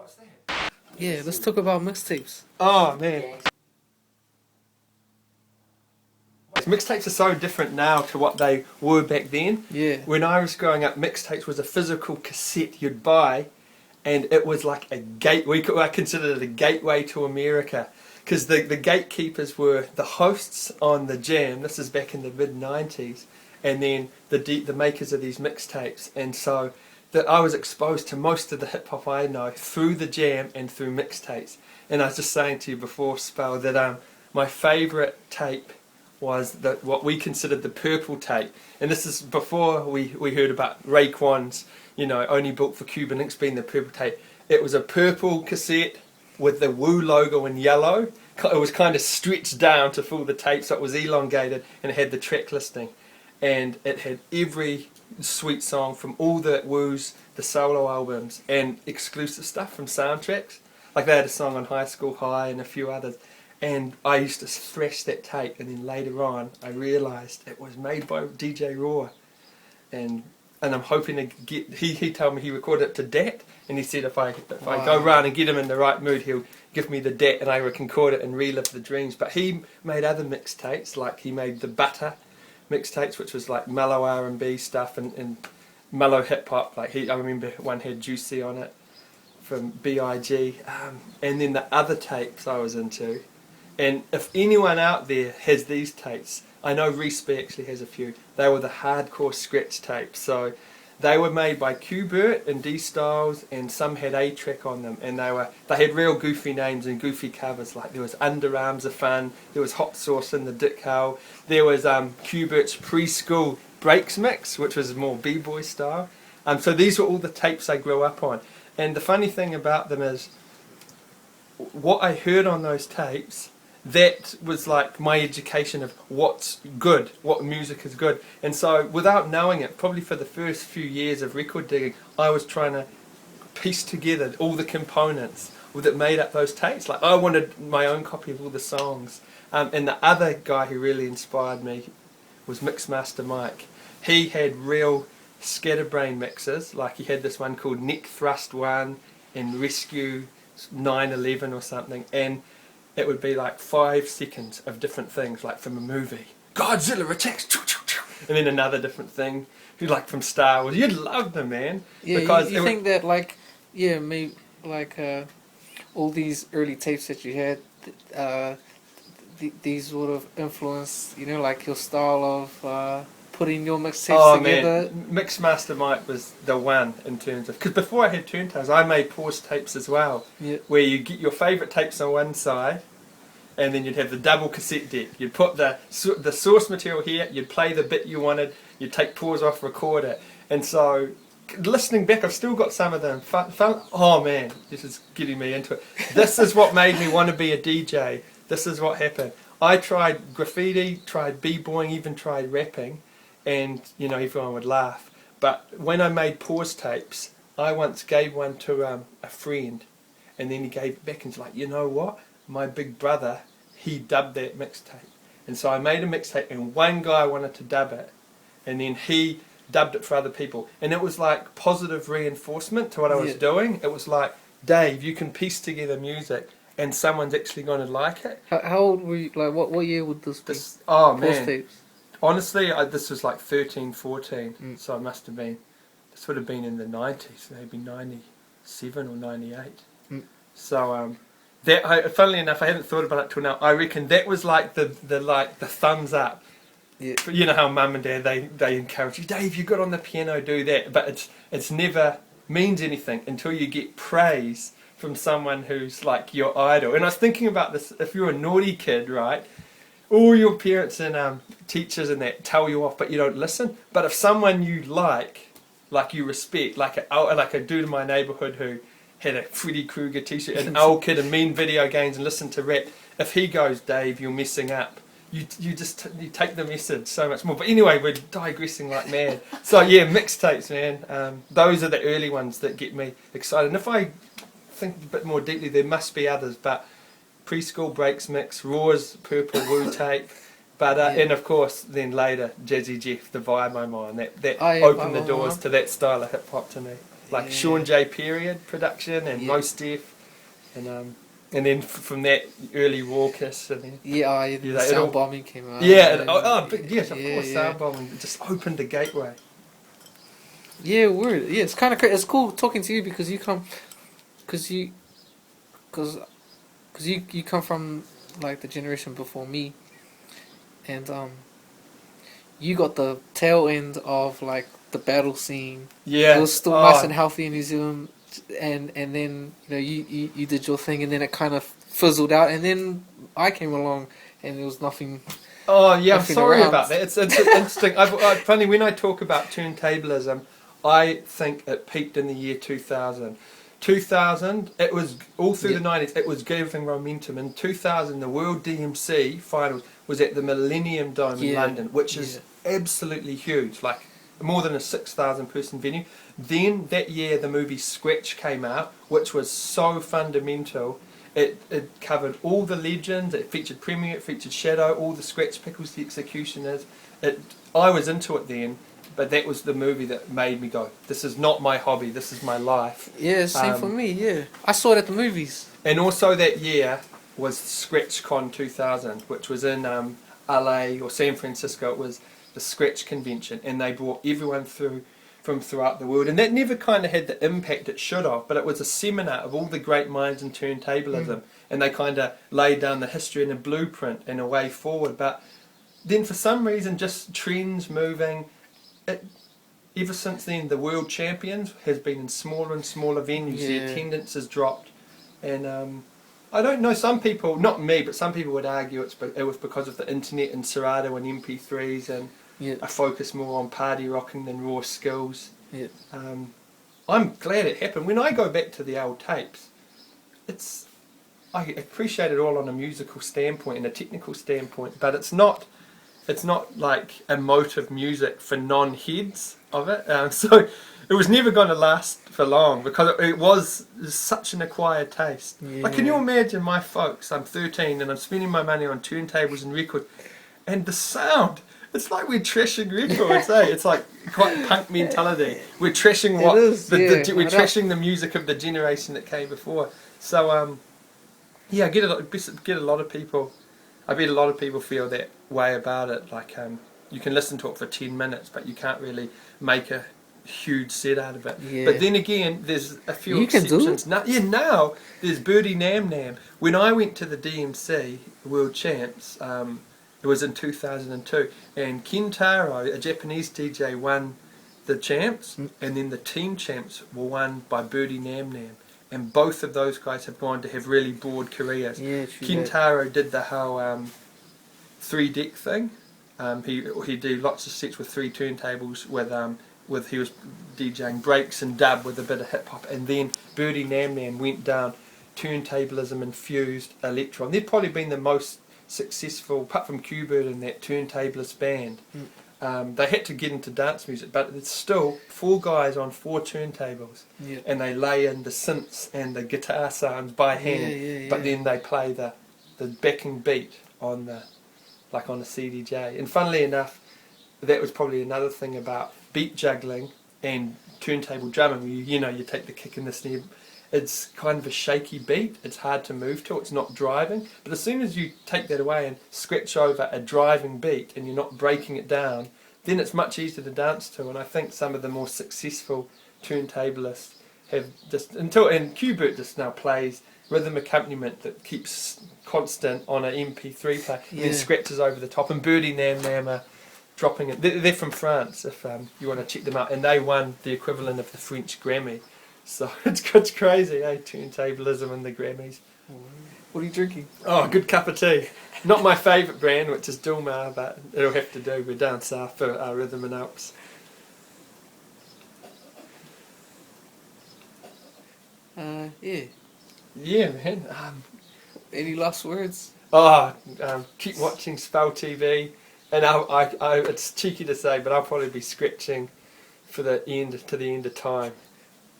What's that? Yeah, let's talk about mixtapes. Oh man. Mixtapes are so different now to what they were back then. Yeah. When I was growing up, mixtapes was a physical cassette you'd buy, and it was like a gateway. I considered it a gateway to America, because the gatekeepers were the hosts on the Jam. This is back in the mid-90s, and then the makers of these mixtapes. And so that I was exposed to most of the hip hop I know through the Jam and through mixtapes. And I was just saying to you before, Spell, that my favourite tape was what we considered the purple tape. And this is before we heard about Raekwon's, only built for Cuban Links being the purple tape. It was a purple cassette with the Woo logo in yellow. It was kind of stretched down to fill the tape, so it was elongated, and it had the track listing. And it had every sweet song from all the Woo's, the solo albums, and exclusive stuff from soundtracks. Like they had a song on High School High and a few others. And I used to thrash that tape, and then later on I realised it was made by DJ Raw. And I'm hoping to get... He told me he recorded it to DAT, and he said if I go round and get him in the right mood, he'll give me the DAT and I can record it and relive the dreams. But he made other mixtapes, like he made the Butter mixtapes, which was like mellow R&B stuff and mellow hip-hop. Like I remember one had Juicy on it from B.I.G. And then the other tapes I was into... And if anyone out there has these tapes, I know Reese actually has a few. They were the hardcore scratch tapes. So they were made by Q-Bert and D-Styles, and some had A-Track on them. And they had real goofy names and goofy covers. Like there was Underarms of Fun, there was Hot Sauce in the Dick Hole, there was Q-Bert's Preschool Breaks Mix, which was more B-boy style. So these were all the tapes I grew up on. And the funny thing about them is, what I heard on those tapes, that was like my education of what's good, what music is good. And so without knowing it, probably for the first few years of record digging, I was trying to piece together all the components that made up those tapes. Like I wanted my own copy of all the songs. And the other guy who really inspired me was Mixmaster Mike. He had real scatterbrain mixes. Like he had this one called Neck Thrust 1 and Rescue 911 or something. And it would be like 5 seconds of different things, like from a movie. Godzilla attacks, and then another different thing, like from Star Wars. You'd love them, man. Yeah, because you think that maybe all these early tapes that you had, these sort of influence, like your style of putting your mixtapes together. Man, Mixmaster Mike was the one in terms of... Because before I had Turntables, I made pause tapes as well. Yeah. Where you get your favourite tapes on one side, and then you'd have the double cassette deck. You'd put the source material here, you'd play the bit you wanted, you'd take pause off, record it. And so, listening back, I've still got some of them. Oh man, this is getting me into it. This is what made me want to be a DJ. This is what happened. I tried graffiti, tried b-boying, even tried rapping. And, everyone would laugh. But when I made pause tapes, I once gave one to a friend. And then he gave it back and was like, you know what? My big brother, he dubbed that mixtape. And so I made a mixtape and one guy wanted to dub it. And then he dubbed it for other people. And it was like positive reinforcement to what I was doing. It was like, Dave, you can piece together music and someone's actually going to like it. How old were you? Like, what year would this be? Oh, pause man. tapes? Honestly, this was like 13, 14, so it must have been, this would have been in the 90s, maybe 97 or 98. So, funnily enough, I hadn't thought about it till now. I reckon that was like the thumbs up. Yeah. You know how mum and dad, they encourage you, Dave, you got on the piano, do that. But it's never means anything until you get praise from someone who's like your idol. And I was thinking about this, if you're a naughty kid, right? All your parents and teachers and that tell you off, but you don't listen. But if someone you like you respect, like a dude in my neighbourhood who had a Freddy Krueger t-shirt, an old kid and mean video games and listened to rap, if he goes, Dave, you're messing up, you take the message so much more. But anyway, we're digressing like mad. So yeah, mixtapes, man. Those are the early ones that get me excited. And if I think a bit more deeply, there must be others, but Preschool Breaks Mix, Raw's Purple Woo tape, but and of course then later Jazzy Jeff, the vibe I'm on, that opened the doors to that style of hip hop to me. like Yeah. Sean J. Period production and Yeah. Mos Def, and then from that early Raucous and then Yeah, Yeah, the it sound all- bombing came out. yeah, but yes, of yeah, course, yeah. Soundbombing just opened the gateway. Yeah, word. Yeah, it's kind of it's cool talking to you because you come, because you come from like the generation before me, and you got the tail end of like the battle scene. It Yeah, was still nice and healthy in New Zealand, and then you did your thing, and then it kind of fizzled out, and then I came along, and there was nothing. oh yeah, I'm Nothing sorry around. about that. It's interesting. Funny when I talk about turntablism, I think it peaked in the year 2000. 2000, it was all through Yeah. the 90s. It was giving momentum. In 2000, the World DMC finals was at the Millennium Dome in Yeah, London, which is absolutely huge, like more than a 6,000 person venue. Then that year, the movie Scratch came out, which was so fundamental. It covered all the legends. It featured Premier, it featured Shadow, all the Scratch Pickles, the Executioners. I was into it then, but that was the movie that made me go, this is not my hobby, this is my life. Yeah, same for me. Yeah, I saw it at the movies. And also that year was ScratchCon 2000, which was in LA or San Francisco. It was the Scratch convention, and they brought everyone through from throughout the world. And that never kind of had the impact it should have, but it was a seminar of all the great minds in turntablism, and they kind of laid down the history and a blueprint and a way forward. But then for some reason, just trends moving, ever since then, the World Champions has been in smaller and smaller venues. The Yeah. attendance has dropped, and I don't know. Some people, not me, but some people would argue it was because of the internet and Serato and MP3s, and Yeah, I focus more on party rocking than raw skills. yeah, I'm glad it happened. When I go back to the old tapes, I appreciate it all on a musical standpoint and a technical standpoint, but it's not like emotive music for non-heads of it. So it was never going to last for long because it was such an acquired taste. yeah. Like, can you imagine my folks? I'm 13 and I'm spending my money on turntables and records, and the sound. It's like we're trashing records, eh? It's like quite punk mentality. We're trashing what It is, we're yeah. trashing the music of the generation that came before. So yeah, I get a lot of people. I bet a lot of people feel that way about it. Like you can listen to it for 10 minutes, but you can't really make a huge set out of it. Yeah. But then again, there's a few You can do exceptions. Now there's Birdie Nam Nam. When I went to the DMC World Champs, it was in 2002, and Kentaro, a Japanese DJ, won the champs, and then the team champs were won by Birdie Nam Nam. And both of those guys have gone to have really broad careers. Yeah, true. Kentaro did the whole 3-deck thing. He did lots of sets with 3 turntables with he was DJing breaks and dub with a bit of hip hop, and then Birdie Nam Nam went down turntablism infused electron. They'd probably been the most successful, apart from Q-Bird and that turntablist band. They had to get into dance music, but it's still 4 guys on 4 turntables, Yeah. and they lay in the synths and the guitar sounds by hand, Yeah. but then they play the backing beat on the on a CDJ. And funnily enough, that was probably another thing about beat juggling and turntable drumming. You take the kick and the snare. It's kind of a shaky beat. It's hard to move to. It's not driving. But as soon as you take that away and scratch over a driving beat and you're not breaking it down, then it's much easier to dance to. And I think some of the more successful turntablists have and Q-Bert just now plays rhythm accompaniment that keeps constant on an MP3 player, and then scratches over the top. And Birdie Nam Nam are dropping it. They're from France, if you want to check them out, and they won the equivalent of the French Grammy. So it's crazy, eh? Turntablism and the Grammys. What are you drinking? Oh, a good cup of tea. Not my favourite brand, which is Dilmar, but it'll have to do. We're down south for our Rhythm and Alps. Yeah. Yeah, man. Any last words? Keep watching Spell TV, and it's cheeky to say, but I'll probably be scratching to the end of time.